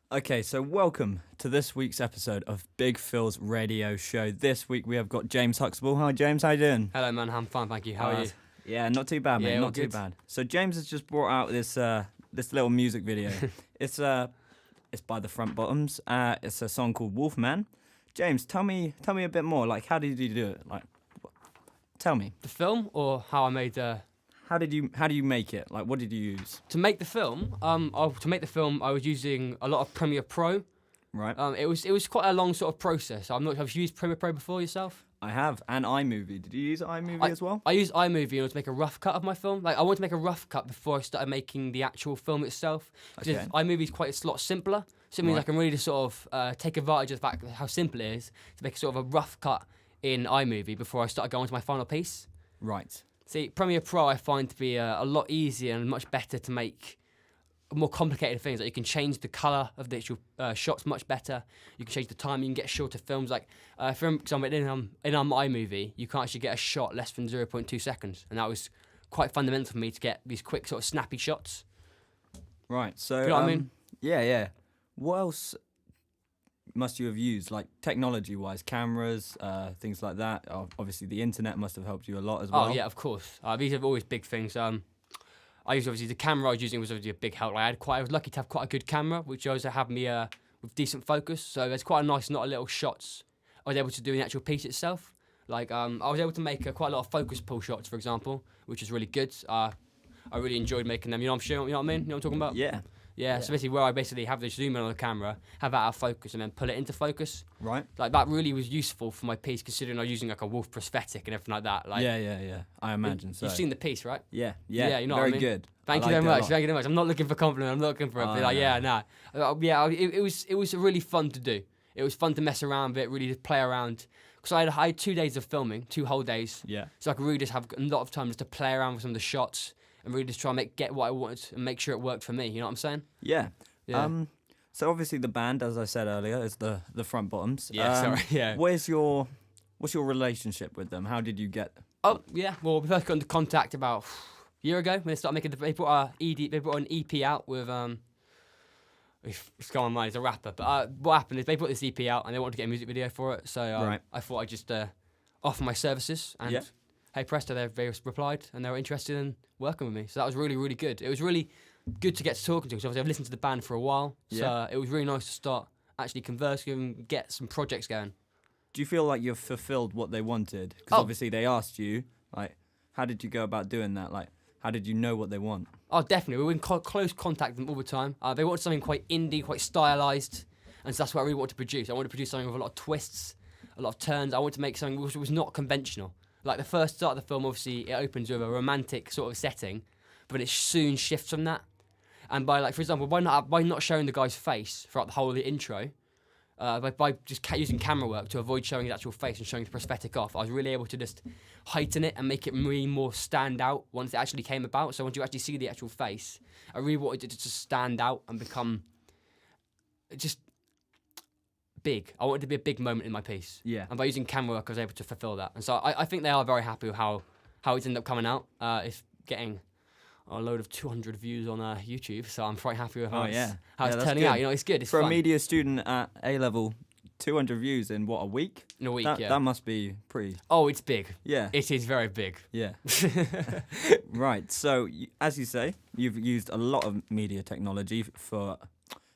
Okay, so welcome to this week's episode of Big Phil's radio show. This week we have got James Huxtable. Hi James, how you doing? Hello, man. I'm fine, thank you. How are you? Yeah, not too bad, mate. Yeah, all Not too good. bad. So James has just brought out this little music video. it's by the Front Bottoms. It's a song called Wolfman. James, tell me a bit more. Like, how did you do it? Like, tell me. The film, or how I made How do you make it? Like, what did you use? to make the film? I was using a lot of Premiere Pro. Right. It was quite a long sort of process. I'm not. Have you used Premiere Pro before yourself? I have, and iMovie. Did you use iMovie as well? I used iMovie in order to make a rough cut of my film. Like I wanted to make a rough cut before I started making the actual film itself. Because Okay. iMovie is quite a lot simpler. So it means Right. I can really just sort of take advantage of the fact how simple it is to make a sort of a rough cut in iMovie before I start going to my final piece. Right. See, Premiere Pro I find to be a lot easier and much better to make more complicated things. Like you can change the colour of the actual shots much better. You can change the time. You can get shorter films. Like, for example, in iMovie, you can actually get a shot less than 0.2 seconds. And that was quite fundamental for me to get these quick sort of snappy shots. Right. So, Do you know what I mean? Yeah. What else must you have used, like technology-wise, cameras, things like that? Obviously, the internet must have helped you a lot as well. Oh, yeah, of course. These are always big things. I used, obviously, the camera I was using was obviously a big help. I was lucky to have quite a good camera, which also had me with decent focus. So there's quite a nice, not a little shots I was able to do in the actual piece itself. Like, I was able to make quite a lot of focus pull shots, for example, which is really good. I really enjoyed making them. You know what I mean? You know what I'm talking about? Yeah. Yeah, so basically where I basically have the zoom in on the camera, have that out of focus, and then pull it into focus. Right. Like, that really was useful for my piece, considering I was using, like, a wolf prosthetic and everything like that. Like, Yeah. I imagine so. You've seen the piece, right? Yeah. Yeah, you know what Very I mean? good. Thank I you very liked it a much. lot. Thank you very much. I'm not looking for compliment. I'm not looking for it. But like, yeah, nah. It was really fun to do. It was fun to mess around with it, really to play around. Because I had 2 days of filming, 2 whole days. Yeah. So I could really just have a lot of time just to play around with some of the shots and really just try and get what I wanted and make sure it worked for me. You know what I'm saying? Yeah. Yeah. So obviously the band, as I said earlier, is the Front Bottoms. Yeah, sorry, yeah. What's your relationship with them? How did you get? Oh, yeah. Well, we first got into contact about a year ago when they started making they brought an EP out with it's gone on mine, it's a rapper. But what happened is they brought this EP out and they wanted to get a music video for it. So Right. I thought I'd just offer my services and Yeah. hey presto, they replied and they were interested in working with me. So that was really, really good. It was really good to get to talking to because obviously I've listened to the band for a while. So Yeah. it was really nice to start actually conversing and get some projects going. Do you feel like you've fulfilled what they wanted? Because Oh. obviously they asked you, like, how did you go about doing that? Like, how did you know what they want? Oh, definitely. We were in close contact with them all the time. They wanted something quite indie, quite stylised, and so that's what I really wanted to produce. I wanted to produce something with a lot of twists, a lot of turns. I wanted to make something which was not conventional. Like the first start of the film, obviously, it opens with a romantic sort of setting, but it soon shifts from that. And by, like, for example, why not showing the guy's face throughout the whole of the intro? By just using camera work to avoid showing his actual face and showing the prosthetic off, I was really able to just heighten it and make it really more stand out once it actually came about. So once you actually see the actual face, I really wanted it to just stand out and become just big. I wanted it to be a big moment in my piece. Yeah. And by using camera work, I was able to fulfill that. And so I think they are very happy with how it's ended up coming out. It's getting a load of 200 views on YouTube, so I'm quite happy with how it's that's turning good. out. You know, it's good. It's For fun. a media student at A level, 200 views in what, a week? In a week, That, yeah. that must be pretty. Oh, it's big. Yeah. It is very big. Yeah. Right. So, as you say, you've used a lot of media technology for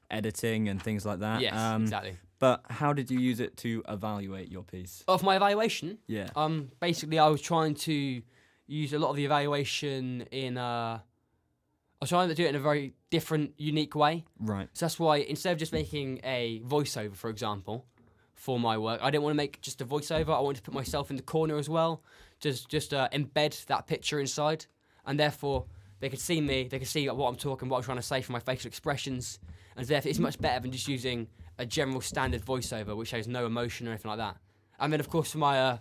editing and things like that. Yes, exactly. But how did you use it to evaluate your piece? Of my evaluation, Yeah. basically I was trying to use a lot of the evaluation in I was trying to do it in a very different, unique way. Right. So that's why instead of just making a voiceover, for example, for my work, I didn't want to make just a voiceover. I wanted to put myself in the corner as well, just embed that picture inside, and therefore they could see me, they could see what I'm talking, what I'm trying to say from my facial expressions, and therefore it's much better than just using a general standard voiceover which has no emotion or anything like that. And then of course for my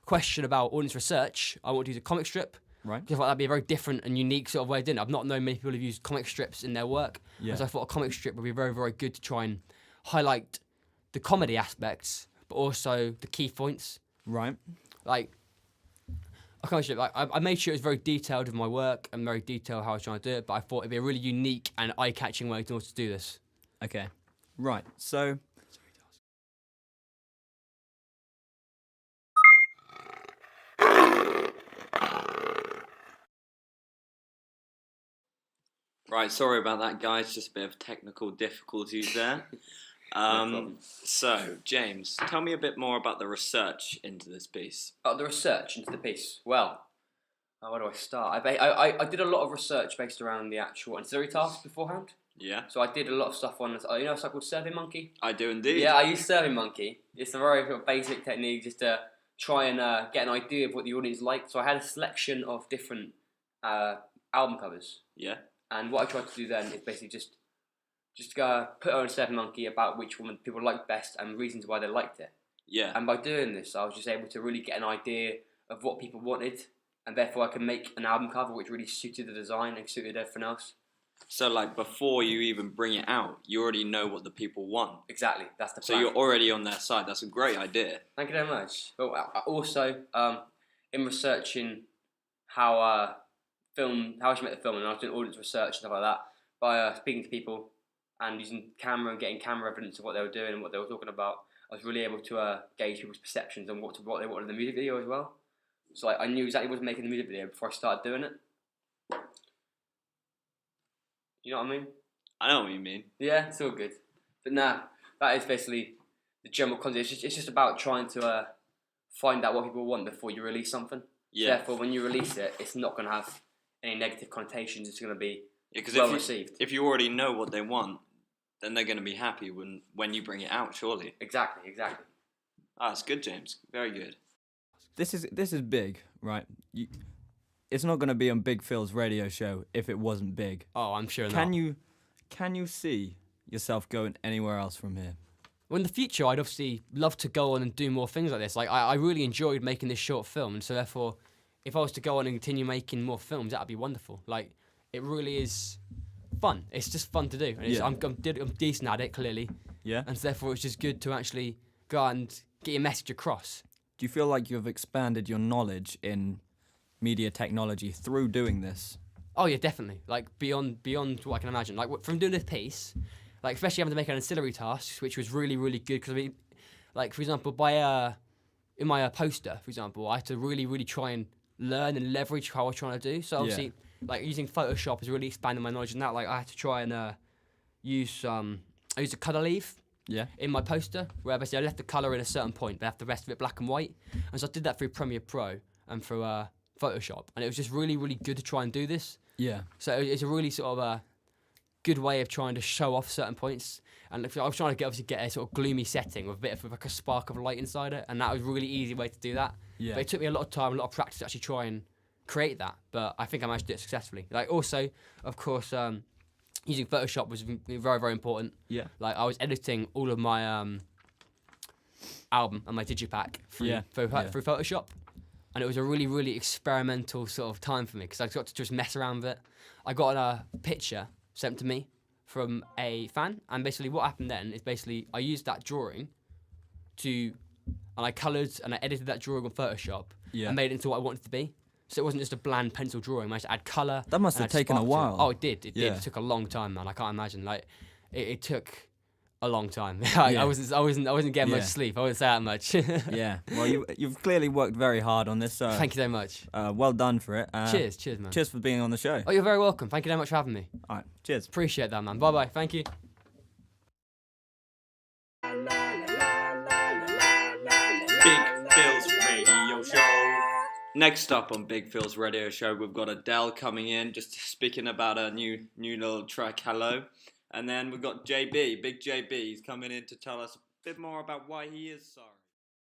question about audience research, I want to use a comic strip. Right. Because I thought that'd be a very different and unique sort of way of doing it. I've not known many people who've used comic strips in their work. Yeah. And so I thought a comic strip would be very, very good to try and highlight the comedy aspects, but also the key points. Right. Like, a comic strip, like, I made sure it was very detailed with my work and very detailed how I was trying to do it, but I thought it'd be a really unique and eye-catching way in order to do this. Okay. Right. So Right, sorry about that, guys. Just a bit of technical difficulties there. So, James, tell me a bit more about the research into this piece. The research into the piece. Well, where do I start? I did a lot of research based around the actual ancillary tasks beforehand. Yeah, So I did a lot of stuff on, you know, a site called SurveyMonkey. I do indeed. Yeah, I use SurveyMonkey. It's a very sort of basic technique just to try and get an idea of what the audience liked. So I had a selection of different album covers, Yeah, and what I tried to do then is basically just put on SurveyMonkey about which one people liked best and reasons why they liked it. yeah. And by doing this, I was just able to really get an idea of what people wanted, and therefore I could make an album cover which really suited the design and suited everything else. So, like, before you even bring it out, you already know what the people want. Exactly, that's the So plan. you're already on their side. That's a great idea. Thank you very much. But also, in researching how I should make the film, and I was doing audience research and stuff like that, by speaking to people and using camera and getting camera evidence of what they were doing and what they were talking about, I was really able to gauge people's perceptions and what they wanted in the music video as well. So I knew exactly what to make in the music video before I started doing it. You know what I mean? I know what you mean. Yeah, it's all good. But nah, that is basically the general concept. It's just about trying to find out what people want before you release something. Yeah. Therefore, when you release it, it's not going to have any negative connotations. It's going to be Because well received. if you already know what they want, then they're going to be happy when you bring it out, surely. Exactly. Ah, it's good, James. Very good. this is big, right? It's not going to be on Big Phil's radio show if it wasn't big. Oh, I'm sure not. Can you see yourself going anywhere else from here? Well, in the future, I'd obviously love to go on and do more things like this. Like, I really enjoyed making this short film, and so therefore, if I was to go on and continue making more films, that'd be wonderful. Like, it really is fun. It's just fun to do. And Yeah. I'm decent at it, clearly, Yeah. and so therefore, it's just good to actually go out and get your message across. Do you feel like you've expanded your knowledge in media technology through doing this? Oh yeah, definitely. Like beyond what I can imagine. Like from doing this piece, like especially having to make an ancillary tasks, which was really really good because like for example, in my poster, for example, I had to really try and learn and leverage how I was trying to do. So obviously, like using Photoshop has really expanded my knowledge in that. Like I had to try and use I used a colour leaf. Yeah. In my poster, where basically I left the colour in a certain point, but left the rest of it black and white. And so I did that through Premiere Pro and through Photoshop, and it was just really good to try and do this. Yeah. So it's a really sort of a good way of trying to show off certain points. And I was trying to get a sort of gloomy setting with a bit of like a spark of light inside it, and that was a really easy way to do that. Yeah. But it took me a lot of time, a lot of practice to actually try and create that. But I think I managed to do it successfully. Like also, of course, using Photoshop was very important. Yeah. Like I was editing all of my album and my digipack through Photoshop. And it was a really experimental sort of time for me because I got to just mess around with it. I got a picture sent to me from a fan, and basically what happened then is basically I used that drawing and I coloured and I edited that drawing on Photoshop and made it into what I wanted it to be. So it wasn't just a bland pencil drawing. I managed to add colour. That must have taken a while. Oh, it did. It Yeah. did. It took a long time, man. I can't imagine. Like, it took a long time. Yeah. I wasn't getting much Yeah. sleep. I wouldn't say that much. Yeah. Well, you've clearly worked very hard on this. So Thank you so much. well done for it. Cheers, man. Cheers for being on the show. Oh, you're very welcome. Thank you very much for having me. All right. Cheers. Appreciate that, man. Bye bye. Thank you. Big Phil's radio show. Next up on Big Phil's radio show, we've got Adele coming in, just speaking about a new little track, Hello. And then we've got JB, Big JB. He's coming in to tell us a bit more about why he is sorry.